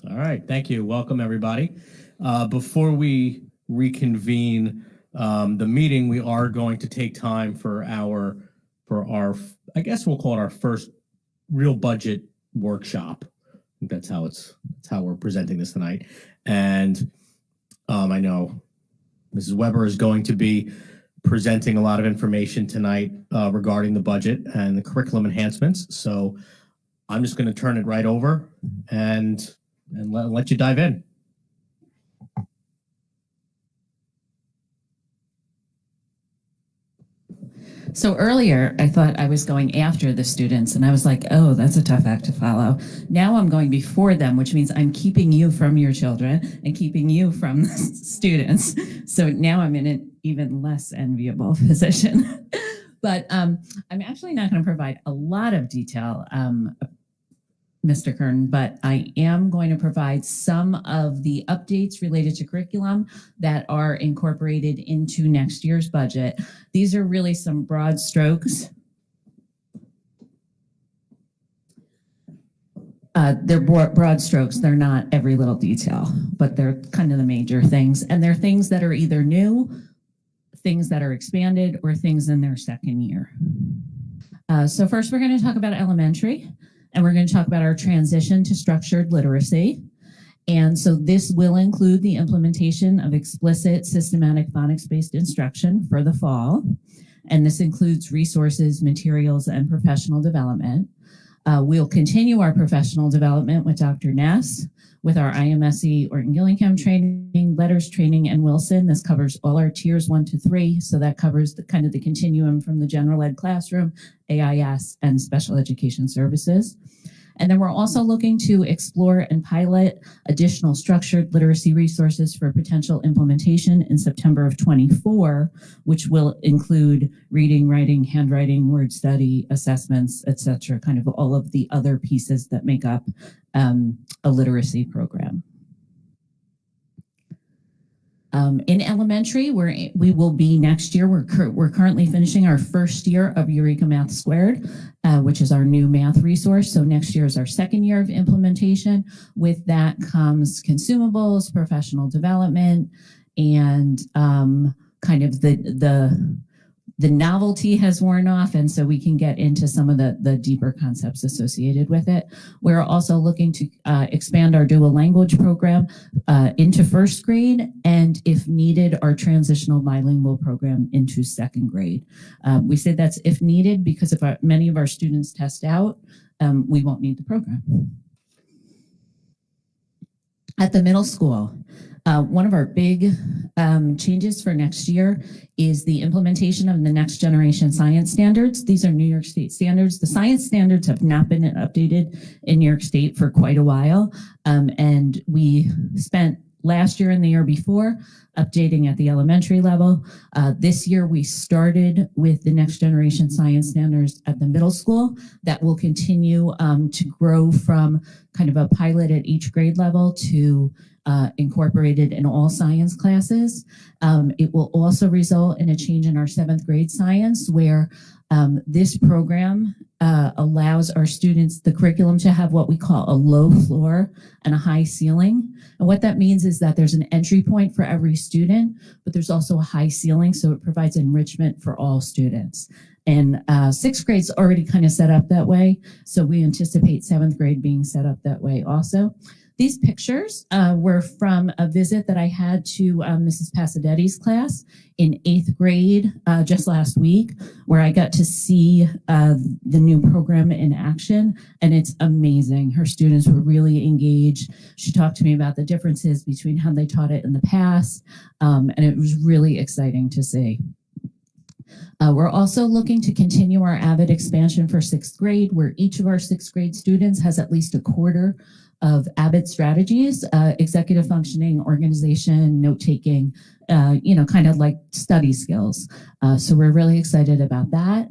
All right, thank you. Welcome, everybody. Before we reconvene the meeting, we are going to take time for our, I guess we'll call it our first real budget workshop. I think that's how we're presenting this tonight. And I know Mrs. Weber is going to be presenting a lot of information tonight regarding the budget and the curriculum enhancements. So I'm just going to turn it right over and let you dive in. So earlier, I thought I was going after the students, and I was like, oh, that's a tough act to follow. Now I'm going before them, which means I'm keeping you from your children and keeping you from the students. So now I'm in an even less enviable position. But I'm actually not going to provide a lot of detail, Mr. Kern, but I am going to provide some of the updates related to curriculum that are incorporated into next year's budget. These are really some broad strokes. They're broad strokes. They're not every little detail, but they're kind of the major things. And they're things that are either new, things that are expanded, or things in their second year. So first, we're going to talk about elementary. And we're going to talk about our transition to structured literacy. And so this will include the implementation of explicit systematic phonics-based instruction for the fall. And this includes resources, materials, and professional development. We'll continue our professional development with Dr. Ness, with our IMSE Orton Gillingham training, letters training, and Wilson. This covers all our tiers 1 to 3. So that covers the kind of the continuum from the general ed classroom, AIS, and special education services. And then we're also looking to explore and pilot additional structured literacy resources for potential implementation in September of 24, which will include reading, writing, handwriting, word study, assessments, etc., kind of all of the other pieces that make up a literacy program. In elementary, we will be next year. We're currently finishing our first year of Eureka Math Squared, which is our new math resource. So next year is our second year of implementation. With that comes consumables, professional development, and kind of the novelty has worn off, and so we can get into some of the deeper concepts associated with it. We're also looking to expand our dual language program into first grade, and if needed, our transitional bilingual program into second grade. We say that's if needed because if many of our students test out, we won't need the program. At the middle school, one of our big changes for next year is the implementation of the next generation science standards. These are New York State standards. The science standards have not been updated in New York State for quite a while. And we spent last year and the year before updating at the elementary level. This year we started with the next generation science standards at the middle school. That will continue to grow from kind of a pilot at each grade level to incorporated in all science classes. It will also result in a change in our 7th grade science where this program allows our students, the curriculum, to have what we call a low floor and a high ceiling. And what that means is that there's an entry point for every student, but there's also a high ceiling, so it provides enrichment for all students. And 6th grade's already kind of set up that way, so we anticipate 7th grade being set up that way also. These pictures were from a visit that I had to Mrs. Pasadetti's class in 8th grade just last week, where I got to see the new program in action, and it's amazing. Her students were really engaged. She talked to me about the differences between how they taught it in the past, and it was really exciting to see. We're also looking to continue our AVID expansion for 6th grade, where each of our 6th grade students has at least a quarter of AVID strategies, executive functioning, organization, note-taking, kind of like study skills. So we're really excited about that.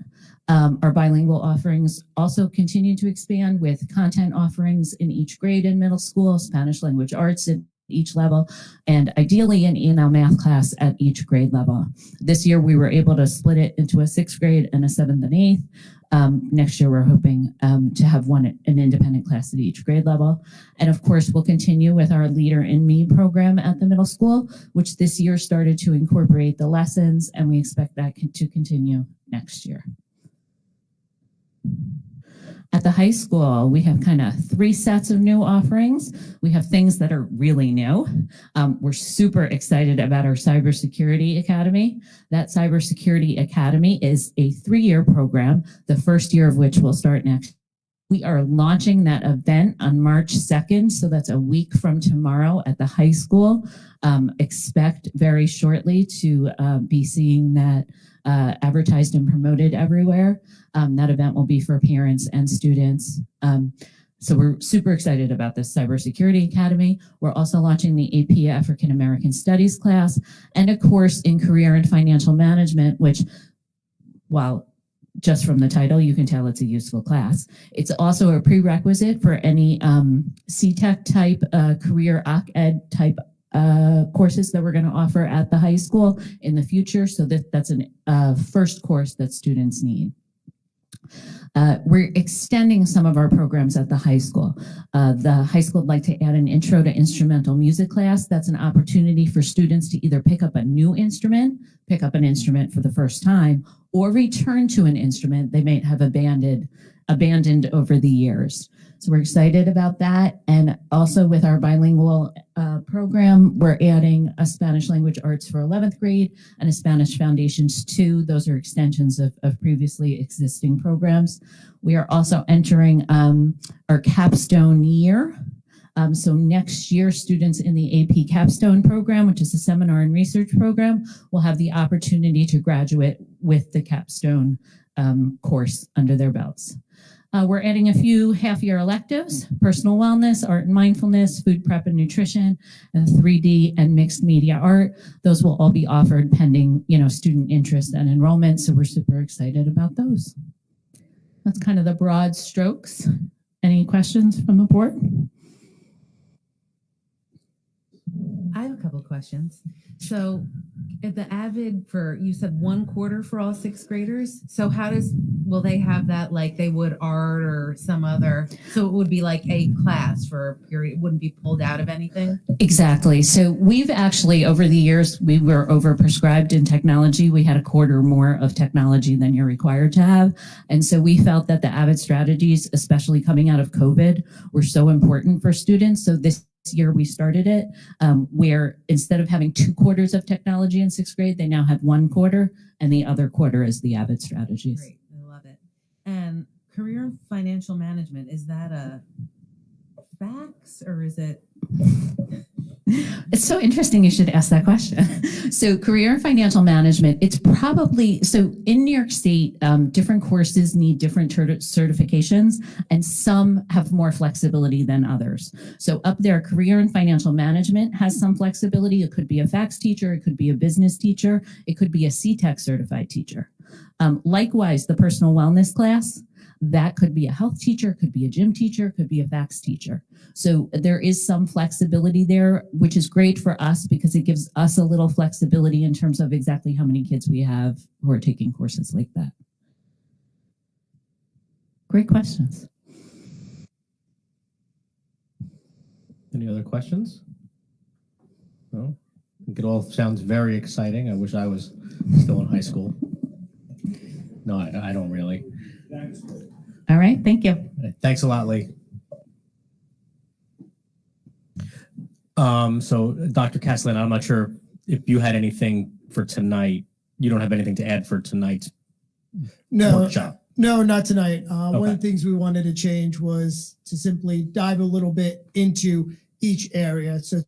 Our bilingual offerings also continue to expand with content offerings in each grade in middle school, Spanish language arts in each level, and ideally an E&L math class at each grade level. This year we were able to split it into a 6th grade and a 7th and 8th. Next year, we're hoping to have an independent class at each grade level. And of course, we'll continue with our Leader in Me program at the middle school, which this year started to incorporate the lessons, and we expect that to continue next year. At the high school, we have kind of 3 sets of new offerings. We have things that are really new. We're super excited about our Cybersecurity Academy. That Cybersecurity Academy is a 3-year program, the first year of which will start next. We are launching that event on March 2nd, so that's a week from tomorrow at the high school. Expect very shortly to be seeing that advertised and promoted everywhere. That event will be for parents and students. So we're super excited about this Cybersecurity Academy. We're also launching the AP African American Studies class and a course in Career and Financial Management, which, while just from the title, you can tell it's a useful class. It's also a prerequisite for any CTEC type, career OC-Ed type courses that we're going to offer at the high school in the future. So that's a first course that students need. We're extending some of our programs at the high school. The high school would like to add an Intro to Instrumental Music class. That's an opportunity for students to either pick up a new instrument, pick up an instrument for the first time, or return to an instrument they may have abandoned over the years. So we're excited about that. And also with our bilingual program, we're adding a Spanish language arts for 11th grade and a Spanish Foundations 2. Those are extensions of previously existing programs. We are also entering our capstone year. So next year, students in the AP Capstone program, which is a seminar and research program, will have the opportunity to graduate with the capstone course under their belts. We're adding a few half-year electives: personal wellness, art and mindfulness, food prep and nutrition, and 3D and mixed media art. Those will all be offered pending, student interest and enrollment. So we're super excited about those. That's kind of the broad strokes. Any questions from the board? I have a couple of questions. So at the AVID you said 1 quarter for all 6th graders. So will they have that like they would art or some other, so it would be like a class for a period, it wouldn't be pulled out of anything? Exactly. So we've actually, over the years, we were overprescribed in technology. We had a quarter more of technology than you're required to have. And so we felt that the AVID strategies, especially coming out of COVID, were so important for students. So this year we started it where instead of having 2 quarters of technology in 6th grade, they now have 1 quarter, and the other quarter is the AVID strategies. Great, I love it. And career and financial management, is that a fax or is it? It's so interesting you should ask that question. So career and financial management, it's probably, so in New York State, different courses need different certifications, and some have more flexibility than others. So up there, career and financial management has some flexibility. It could be a fax teacher, it could be a business teacher, it could be a CTEC certified teacher. Likewise, the personal wellness class, that could be a health teacher, could be a gym teacher, could be a fax teacher. So there is some flexibility there, which is great for us because it gives us a little flexibility in terms of exactly how many kids we have who are taking courses like that. Great questions. Any other questions? No? I think it all sounds very exciting. I wish I was still in high school. No, I don't really. All right, thank you. Thanks a lot, Lee. So Dr. Castellan, I'm not sure if you had anything for tonight. You don't have anything to add for tonight's workshop? No, not tonight. Okay. One of the things we wanted to change was to simply dive a little bit into each area. So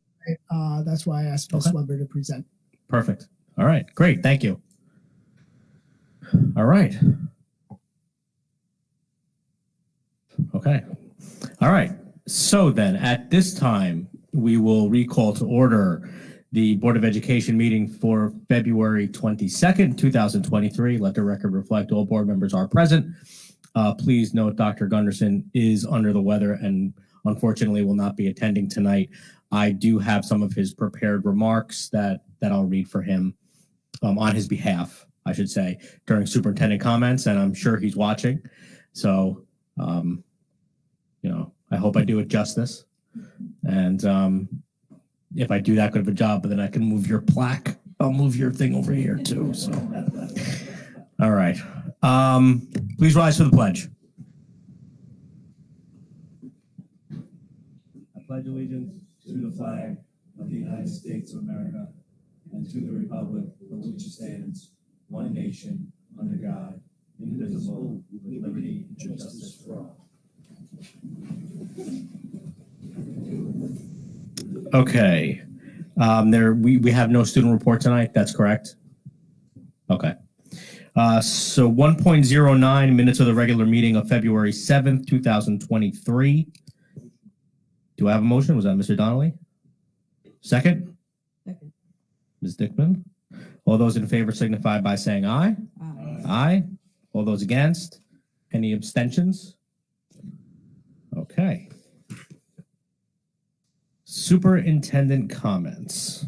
that's why I asked Ms. Weber to present. Perfect. All right, great. Thank you. All right. Okay. All right. So then at this time, we will recall to order the Board of Education meeting for February 22nd, 2023. Let the record reflect all board members are present. Please note Dr. Gunderson is under the weather and unfortunately will not be attending tonight. I do have some of his prepared remarks that I'll read for him on his behalf. I should say, during superintendent comments, and I'm sure he's watching. So, I hope I do it justice. And if I do that good of a job, then I can move your plaque. I'll move your thing over here too. So, all right. Please rise for the pledge. I pledge allegiance to the flag of the United States of America and to the republic for which it stands, one nation, under God, indivisible, with liberty and justice for all. Okay. We have no student report tonight. That's correct. Okay. So 1.09 minutes of the regular meeting of February 7th, 2023. Do I have a motion? Was that Mr. Donnelly? Second? Second. Ms. Dickman? All those in favor signify by saying aye. Aye. Aye. All those against? Any abstentions? Okay. Superintendent comments.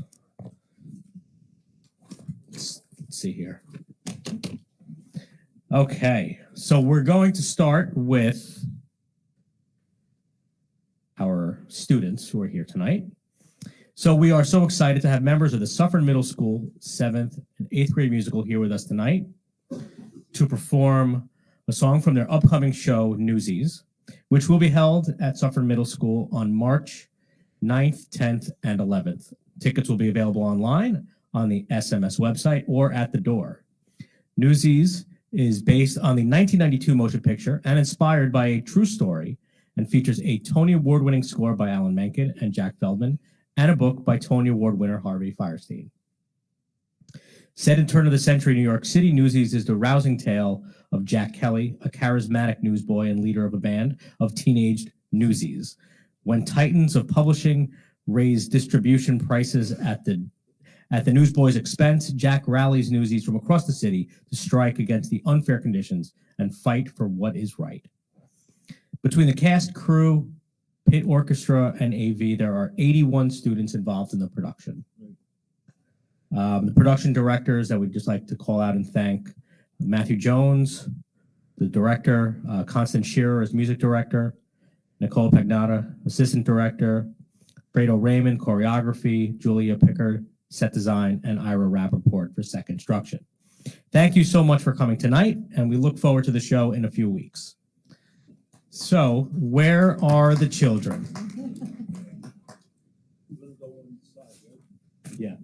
Let's see here. Okay, so we're going to start with our students who are here tonight. So we are so excited to have members of the Suffern Middle School 7th and 8th grade musical here with us tonight to perform a song from their upcoming show, Newsies, which will be held at Suffern Middle School on March 9th, 10th, and 11th. Tickets will be available online on the SMS website or at the door. Newsies is based on the 1992 motion picture and inspired by a true story and features a Tony Award-winning score by Alan Menken and Jack Feldman and a book by Tony Award winner Harvey Fierstein. Set in turn-of-the-century New York City, Newsies is the rousing tale of Jack Kelly, a charismatic newsboy and leader of a band of teenage newsies. When titans of publishing raise distribution prices at the newsboys' expense, Jack rallies newsies from across the city to strike against the unfair conditions and fight for what is right. Between the cast, crew, pit orchestra, and AV, there are 81 students involved in the production. The production directors that we'd just like to call out and thank: Matthew Jones, the director, Constance Shearer as music director, Nicole Pagnata, assistant director, Fredo Raymond, choreography, Julia Pickard, set design, and Ira Rappaport for set construction. Thank you so much for coming tonight, and we look forward to the show in a few weeks. So, where are the children? Yeah.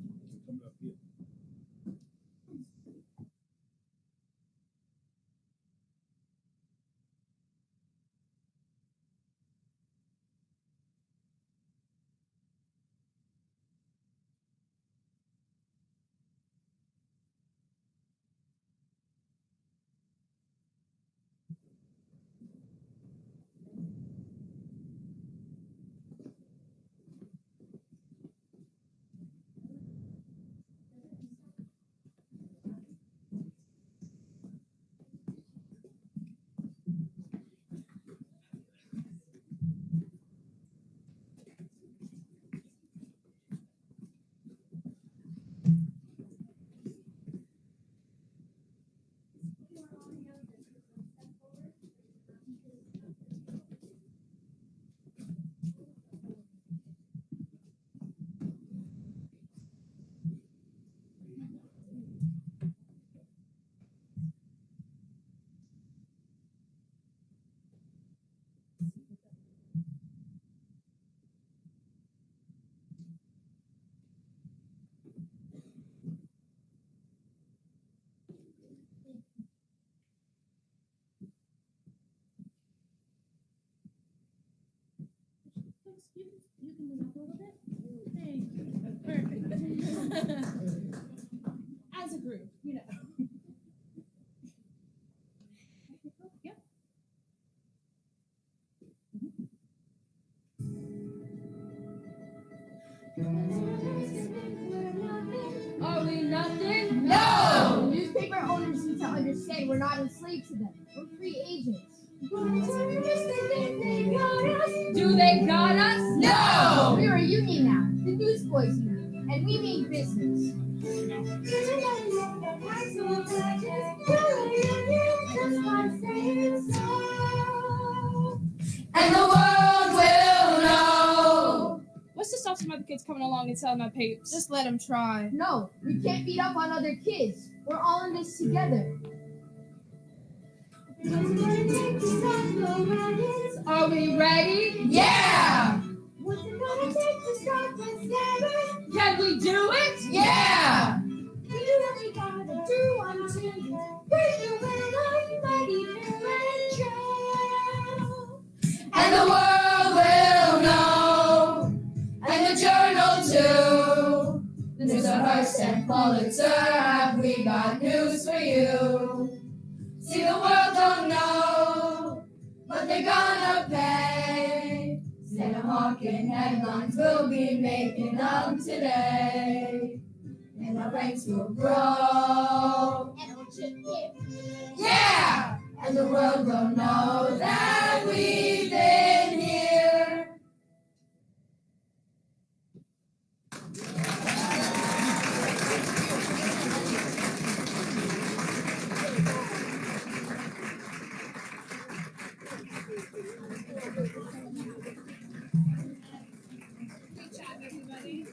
You can move up a little bit. Thank you. Perfect. As a group, you know. Yep. Are we nothing? No! Newspaper owners need to understand we're not enslaved to them. We're free agents. Do they got us? No! We're a union now, the Newsboys Union. and we mean business. And the world will know. What's to stop some other kids coming along and selling our papes? Just let them try. No, we can't beat up on other kids. We're all in this together. Are we ready? Yeah! What's it gonna take to stop us together? Can we do it? Yeah! We really gotta do one thing. Break the will of mighty trail. And the world will know. And the journal too. The news of Hearst and Pulitzer. Have we got news for you? See, the world don't know what they're gonna pay. Instead of hawking headlines, we'll be making them today. And our ranks will grow. And we'll keep it. Yeah! And the world will know that we've been here. Good job, everybody.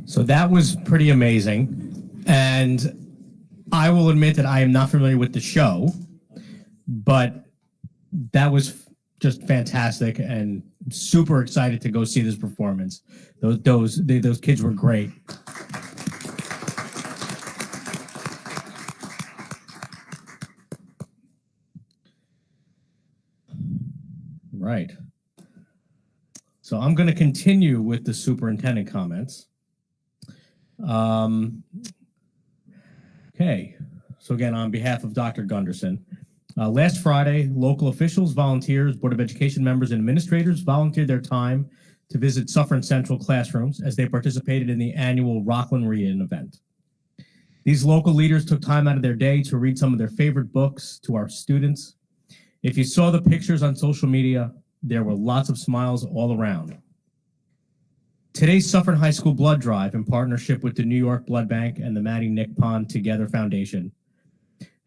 So that was pretty amazing. And I will admit that I am not familiar with the show, but that was just fantastic and super excited to go see this performance. Those kids were great. Right. So I'm going to continue with the superintendent comments. Okay. So again, on behalf of Dr. Gunderson, last Friday, local officials, volunteers, Board of Education members, and administrators volunteered their time to visit Suffern Central classrooms as they participated in the annual Rockland Reading event. These local leaders took time out of their day to read some of their favorite books to our students. If you saw the pictures on social media, there were lots of smiles all around. Today's Suffern High School Blood Drive, in partnership with the New York Blood Bank and the Maddie Nippon Together Foundation,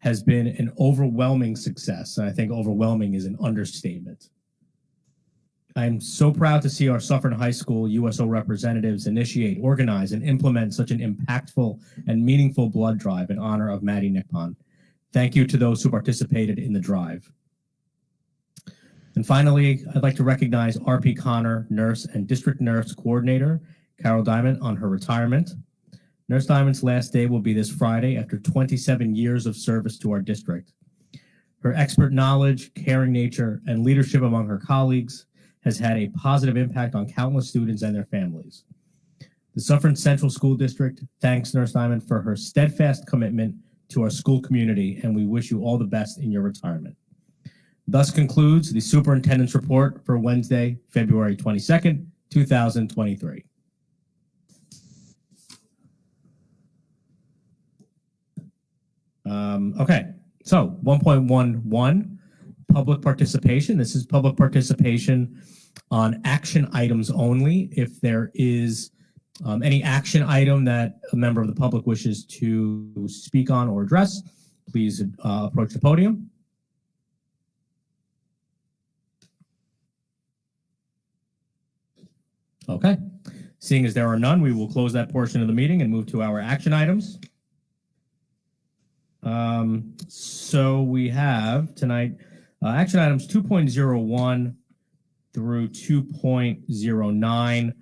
has been an overwhelming success. And I think overwhelming is an understatement. I'm so proud to see our Suffern High School USO representatives initiate, organize, and implement such an impactful and meaningful blood drive in honor of Maddie Nippon. Thank you to those who participated in the drive. And finally, I'd like to recognize RP Connor, nurse and district nurse coordinator, Carol Diamond, on her retirement. Nurse Diamond's last day will be this Friday after 27 years of service to our district. Her expert knowledge, caring nature, and leadership among her colleagues has had a positive impact on countless students and their families. The Suffern Central School District thanks Nurse Diamond for her steadfast commitment to our school community, and we wish you all the best in your retirement. Thus concludes the superintendent's report for Wednesday, February 22nd, 2023. Okay, so 1.11, public participation. This is public participation on action items only. If there is any action item that a member of the public wishes to speak on or address, please approach the podium. Okay. Seeing as there are none, we will close that portion of the meeting and move to our action items. So we have tonight action items 2.01 through 2.09.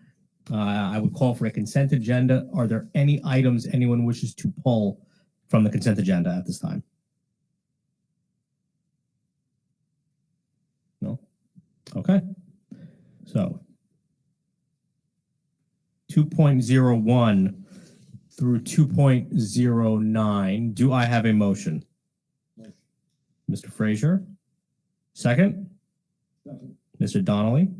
I would call for a consent agenda. Are there any items anyone wishes to pull from the consent agenda at this time? No? Okay. So 2.01 through 2.09. Do I have a motion? Mr. Frazier? Second? Mr. Donnelly?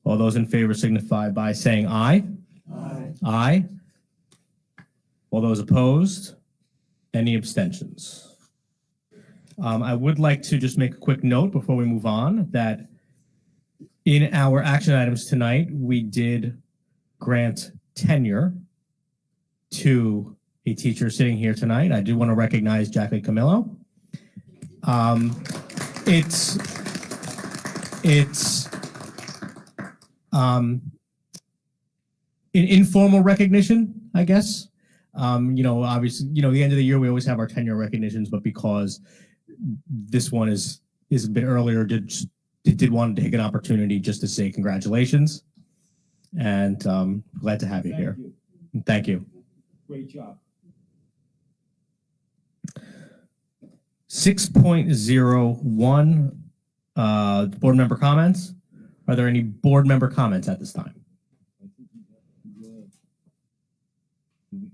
All those in favor signify by saying aye. Aye. Aye. All those opposed? Any abstentions? I would like to just make a quick note before we move on that in our action items tonight, we did grant tenure to a teacher sitting here tonight. I do want to recognize Jackie Camillo. It's an informal recognition, I guess. Obviously, the end of the year, we always have our tenure recognitions, but because this one is a bit earlier, did want to take an opportunity just to say congratulations. And glad to have you here. Thank you. Great job. 6.01 board member comments. Are there any board member comments at this time?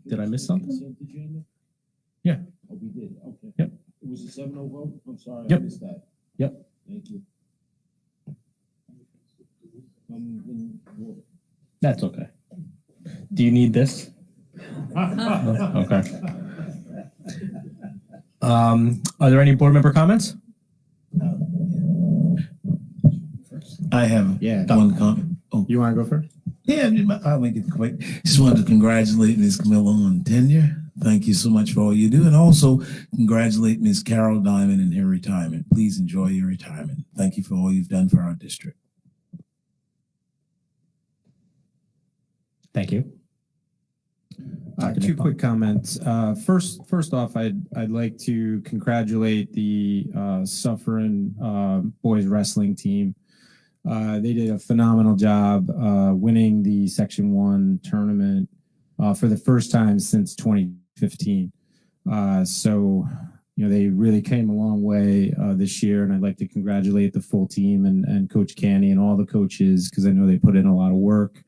Did I miss something? Yeah. Oh, we did. Okay. Yep. It was a 7-0 vote. I'm sorry. Yep. I missed that. Yep. Thank you. That's okay. Do you need this? Okay. Are there any board member comments? I have one comment. Oh, You want to go first? yeah, I'll make it quick. Just wanted to congratulate Ms. Camilla on tenure. Thank you so much for all you do. And also congratulate Ms. Carol Diamond in her retirement. Please enjoy your retirement. Thank you for all you've done for our district. Thank you. Two quick comments. First off, I'd like to congratulate the Suffern boys wrestling team. They did a phenomenal job winning the Section 1 tournament for the first time since 2015. They really came a long way this year, and I'd like to congratulate the full team and Coach Canny and all the coaches because I know they put in a lot of work.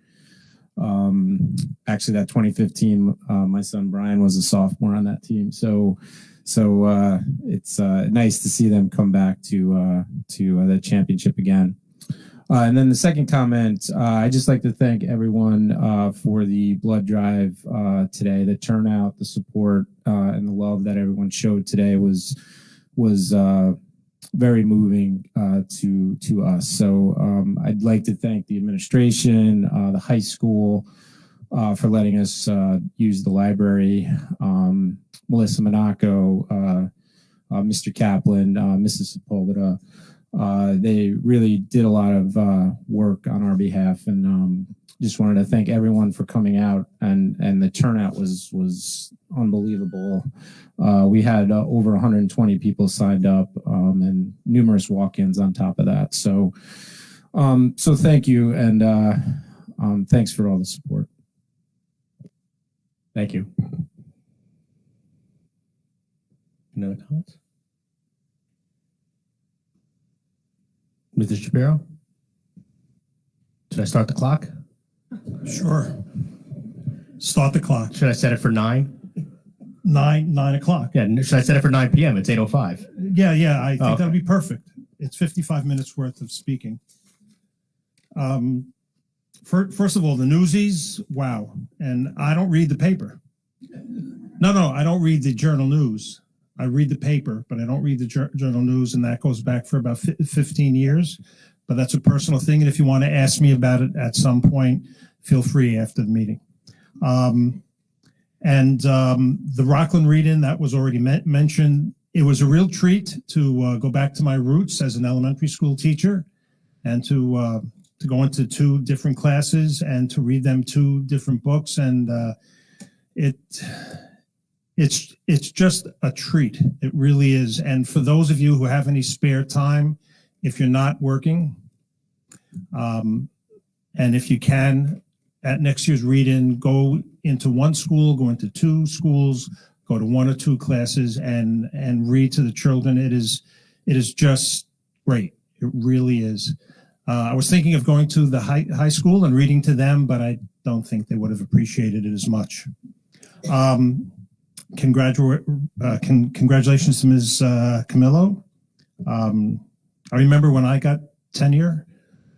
Actually, that 2015, my son Brian was a sophomore on that team, so it's nice to see them come back to the championship again. And then the second comment, I just like to thank everyone for the blood drive today. The turnout, the support, and the love that everyone showed today was very moving to us. So I'd like to thank the administration, the high school for letting us use the library, Melissa Monaco, Mr. Kaplan, Mrs. Sepulveda. They really did a lot of work on our behalf, and just wanted to thank everyone for coming out, and the turnout was unbelievable. We had over 120 people signed up, and numerous walk-ins on top of that. So thank you, and thanks for all the support. Thank you. Any other comments? Mr. Shapiro? Should I start the clock? Sure. Start the clock. Should I set it for 9? 9 o'clock. Yeah, should I set it for 9 p.m.? It's 8:05. Yeah. I think okay. that'll be perfect. It's 55 minutes worth of speaking. First of all, the Newsies, wow. And I don't read the paper. No, I don't read the Journal News. I read the paper, but I don't read the Journal News, and that goes back for about 15 years. But that's a personal thing, and if you want to ask me about it at some point, feel free after the meeting. The Rockland read-in, that was already mentioned. It was a real treat to go back to my roots as an elementary school teacher and to to go into 2 different classes and to read them 2 different books. And it's just a treat. It really is. And for those of you who have any spare time, if you're not working, and if you can, at next year's read-in, go into 1 school, go into 2 schools, go to 1 or 2 classes and read to the children. It is just great. It really is. I was thinking of going to the high school and reading to them, but I don't think they would have appreciated it as much. Congratulations to Ms. Camillo. I remember when I got tenure,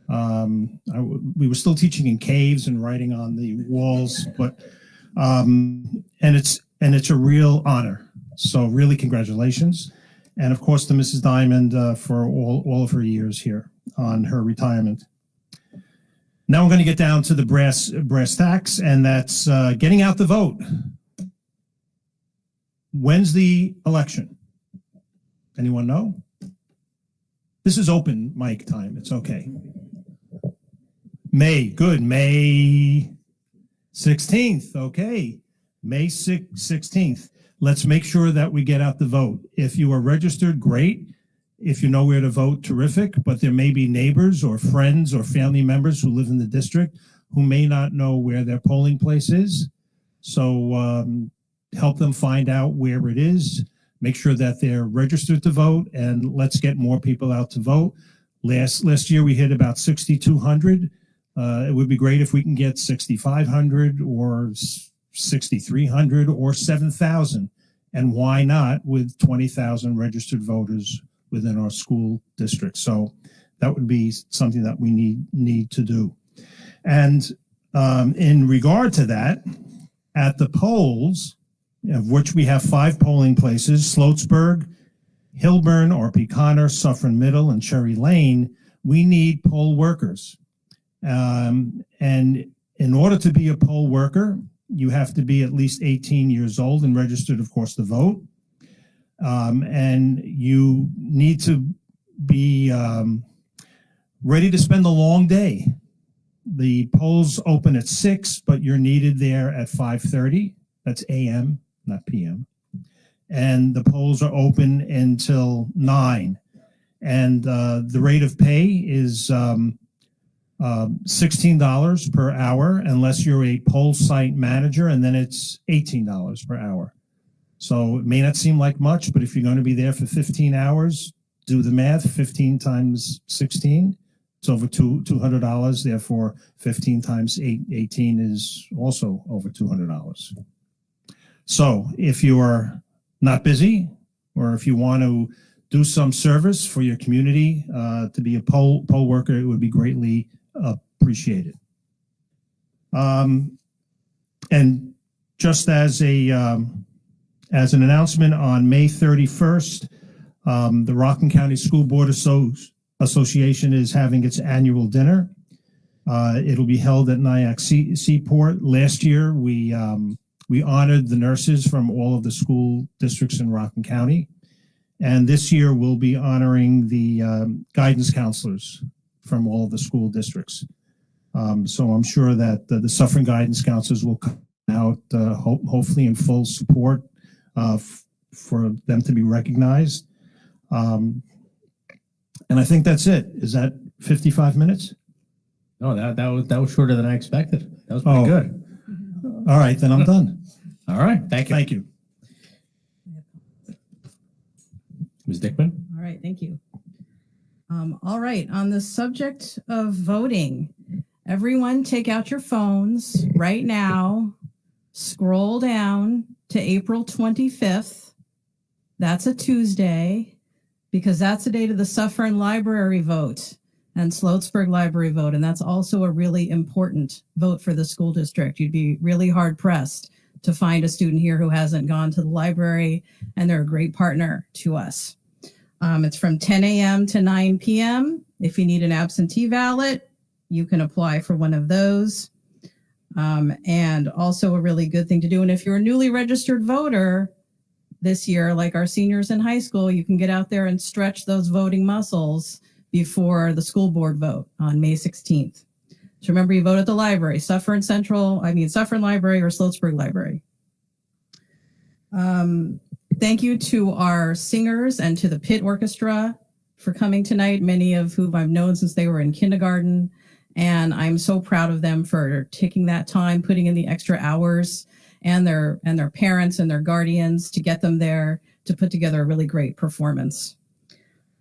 we were still teaching in caves and writing on the walls, but and it's a real honor. So really, congratulations, and of course to Mrs. Diamond for all of her years here on her retirement. Now we're going to get down to the brass tacks, and that's getting out the vote. When's the election? Anyone know? This is open mic time. It's okay. May, good. May 16th. Okay. May 16th. Let's make sure that we get out the vote. If you are registered, great. If you know where to vote, terrific. But there may be neighbors or friends or family members who live in the district who may not know where their polling place is. So help them find out where it is. Make sure that they're registered to vote, and let's get more people out to vote. Last year we hit about 6,200. It would be great if we can get 6,500 or 6,300 or 7,000. And why not with 20,000 registered voters within our school district? So that would be something that we need to do. And in regard to that, at the polls, of which we have 5 polling places, Sloatsburg, Hilburn, R.P. Connor, Suffern Middle, and Cherry Lane, we need poll workers. And in order to be a poll worker, you have to be at least 18 years old and registered, of course, to vote. And you need to be ready to spend a long day. The polls open at 6, but you're needed there at 5:30. That's a.m., not p.m. And the polls are open until 9. And the rate of pay is $16 per hour unless you're a poll site manager, and then it's $18 per hour. So it may not seem like much, but if you're going to be there for 15 hours, do the math. 15 times 16, it's over $200. Therefore, 15 times 18 is also over $200. So if you're not busy, or if you want to do some service for your community, to be a poll worker, it would be greatly appreciated. And just as an announcement, on May 31st, the Rockland County School Board Association is having its annual dinner. It'll be held at Nyack Seaport. Last year, we honored the nurses from all of the school districts in Rockland County. And this year, we'll be honoring the guidance counselors from all of the school districts. So I'm sure that the Suffern guidance counselors will come out, hopefully in full support for them to be recognized. And I think that's it. Is that 55 minutes? No, that was shorter than I expected. That was pretty good. All right, then I'm done. All right, thank you. Thank you. Ms. Dickman? All right, thank you. All right, on the subject of voting, everyone take out your phones right now, scroll down to April 25th. That's a Tuesday, because that's the date of the Suffern Library vote and Sloatsburg Library vote, and that's also a really important vote for the school district. You'd be really hard pressed to find a student here who hasn't gone to the library, and they're a great partner to us. It's from 10 a.m. to 9 p.m. If you need an absentee ballot, you can apply for one of those. And also a really good thing to do. And if you're a newly registered voter this year, like our seniors in high school, you can get out there and stretch those voting muscles, before the school board vote on May 16th. So remember, you vote at the library, Suffern Library or Sloatsburg Library. Thank you to our singers and to the pit orchestra for coming tonight, many of whom I've known since they were in kindergarten. And I'm so proud of them for taking that time, putting in the extra hours, and their parents and their guardians to get them there to put together a really great performance.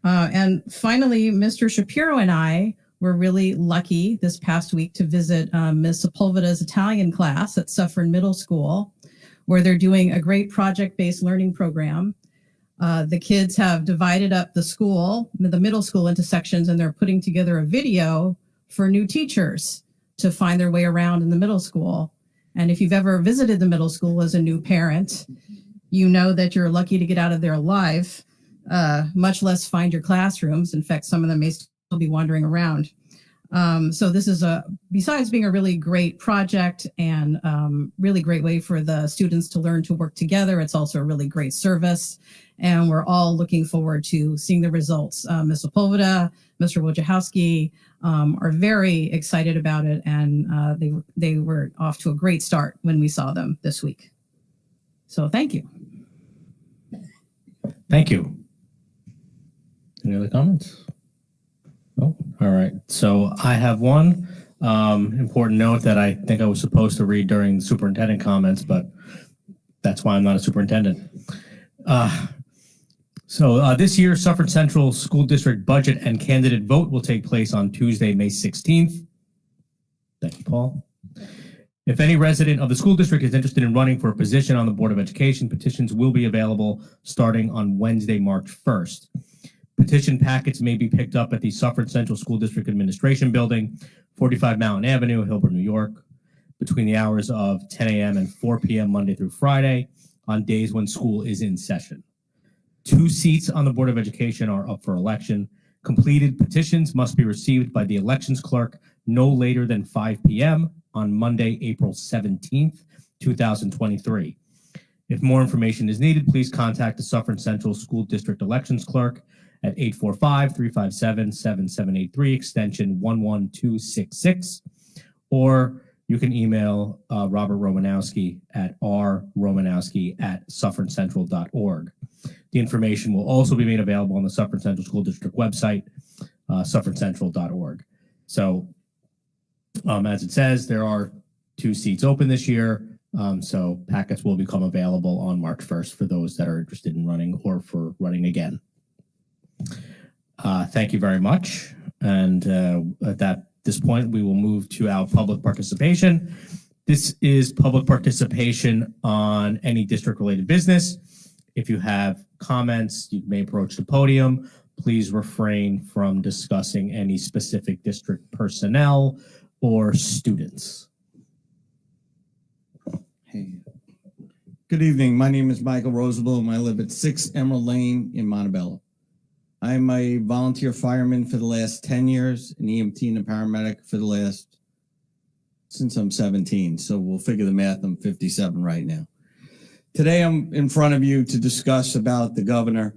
And finally, Mr. Shapiro and I were really lucky this past week to visit Ms. Sepulveda's Italian class at Suffern Middle School, where they're doing a great project-based learning program. The kids have divided up the middle school into sections, and they're putting together a video for new teachers to find their way around in the middle school. And if you've ever visited the middle school as a new parent, you know that you're lucky to get out of there alive, much less find your classrooms. In fact, some of them may still be wandering around. So this is besides being a really great project and really great way for the students to learn to work together, it's also a really great service. And we're all looking forward to seeing the results. Ms. Sepulveda, Mr. Wojciechowski are very excited about it, and they were off to a great start when we saw them this week. So thank you. Thank you. Any other comments? Oh, all right. So I have one important note that I think I was supposed to read during the superintendent comments, but that's why I'm not a superintendent. So this year, Suffern Central School District budget and candidate vote will take place on Tuesday, May 16th. Thank you, Paul. If any resident of the school district is interested in running for a position on the Board of Education, petitions will be available starting on Wednesday, March 1st. Petition packets may be picked up at the Suffern Central School District Administration Building, 45 Mountain Avenue, Hillbrook, New York, between the hours of 10 a.m. and 4 p.m. Monday through Friday on days when school is in session. 2 seats on the Board of Education are up for election. Completed petitions must be received by the elections clerk no later than 5 p.m. on Monday, April 17th, 2023. If more information is needed, please contact the Suffern Central School District Elections Clerk at 845-357-7783, extension 11266, or you can email Robert Romanowski at rromanowski@suffernCentral.org. The information will also be made available on the Suffern Central School District website, suffernCentral.org. So, as it says, there are 2 seats open this year, so packets will become available on March 1st for those that are interested in running or for running again. Thank you very much. And at this point, we will move to our public participation. This is public participation on any district-related business. If you have comments, you may approach the podium. Please refrain from discussing any specific district personnel or students. Hey. Good evening. My name is Michael Rosenblum. I live at 6 Emerald Lane in Montebello. I'm a volunteer fireman for the last 10 years, an EMT and a paramedic since I'm 17. So we'll figure the math. I'm 57 right now. Today, I'm in front of you to discuss about the governor.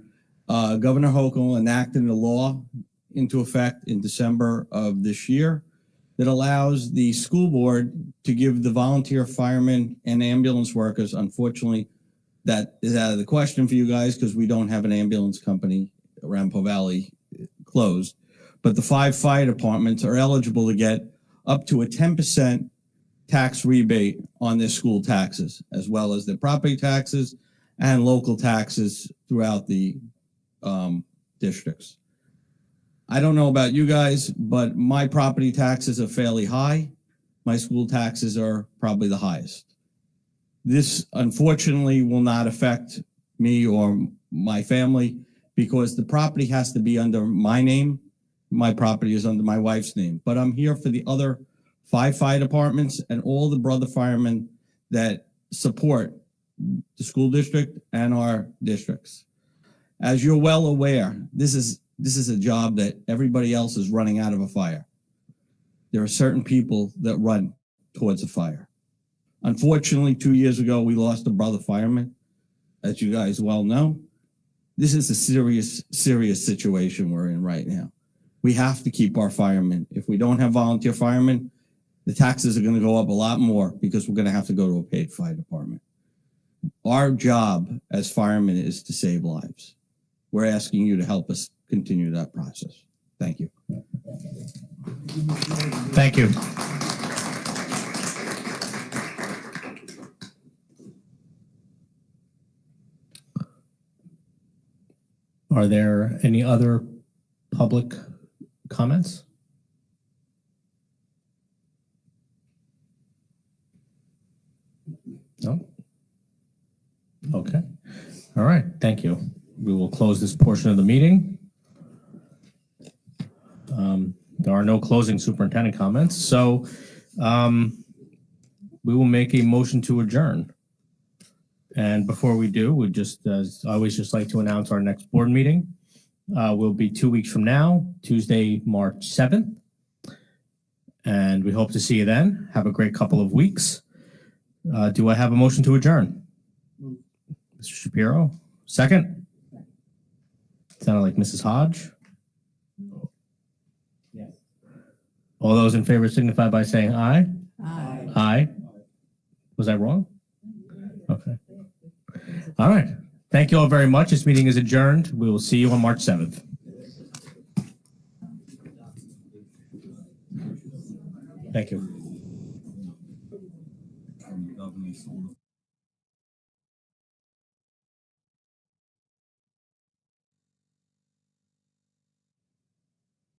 Governor Hochul enacted a law into effect in December of this year that allows the school board to give the volunteer firemen and ambulance workers, unfortunately, that is out of the question for you guys because we don't have an ambulance company around Po Valley closed. But the 5 fire departments are eligible to get up to a 10% tax rebate on their school taxes, as well as their property taxes and local taxes throughout the districts. I don't know about you guys, but my property taxes are fairly high. My school taxes are probably the highest. This, unfortunately, will not affect me or my family because the property has to be under my name. My property is under my wife's name, but I'm here for the other 5 fire departments and all the brother firemen that support the school district and our districts. As you're well aware, this is a job that everybody else is running out of a fire. There are certain people that run towards a fire. Unfortunately, 2 years ago, we lost a brother fireman, as you guys well know. This is a serious situation we're in right now. We have to keep our firemen. If we don't have volunteer firemen, the taxes are going to go up a lot more because we're going to have to go to a paid fire department. Our job as firemen is to save lives. We're asking you to help us continue that process. Thank you. Thank you. Are there any other public comments? No? Okay. All right. Thank you. We will close this portion of the meeting. There are no closing superintendent comments, so we will make a motion to adjourn. And before we do, we just, as I always, just like to announce our next board meeting will be 2 weeks from now, Tuesday, March 7th. And we hope to see you then. Have a great couple of weeks. Do I have a motion to adjourn? Mr. Shapiro, second? Sounded like Mrs. Hodge. Yes. All those in favor signify by saying aye. Aye. Aye. Was I wrong? Okay. All right. Thank you all very much. This meeting is adjourned. We will see you on March 7th. Thank you.